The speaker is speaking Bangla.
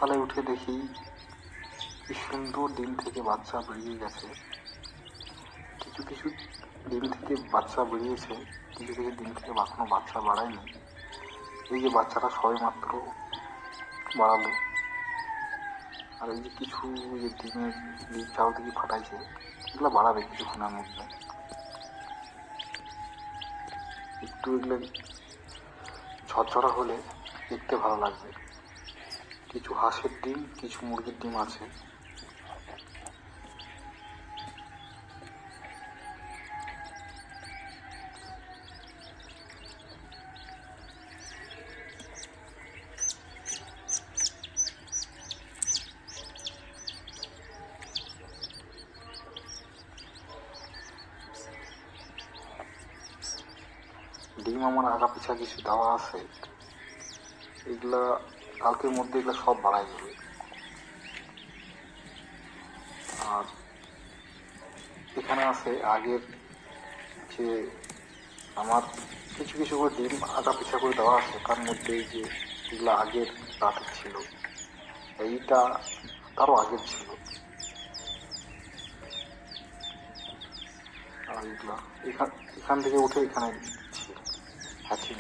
সকালে উঠে দেখি কি সুন্দর ডিম থেকে বাচ্চা বেরিয়ে গেছে। কিছু কিছু ডিম থেকে বাচ্চা বেরিয়েছে, কিছু কিছু ডিম থেকে এখনো বাচ্চা বাড়ায়নি। এই যে বাচ্চাটা সবে মাত্র বাড়ালো, আর এই যে কিছু যে ডিম চারদিকে ফাটাইছে, এগুলো বাড়াবে কিছুক্ষণের মধ্যে। একটু এগুলো ঝরঝরা হলে দেখতে ভালো লাগবে। কিছু হাঁসের ডিম, কিছু মুরগির ডিম আছে। ডিম আমার আগা পিছা কিছু দেওয়া আছে, এগুলা কালকের মধ্যে এগুলো সব বাড়াই যাবে। আর এখানে আছে আগের যে আমার কিছু কিছু করে ডিম আগা পিছা করে দেওয়া আছে, তার মধ্যে এই যে এগুলো আগের রাতের ছিল, এইটা তারও আগের ছিল। আর এগুলা এখান থেকে উঠে এখানে ছিল হ্যাচিং।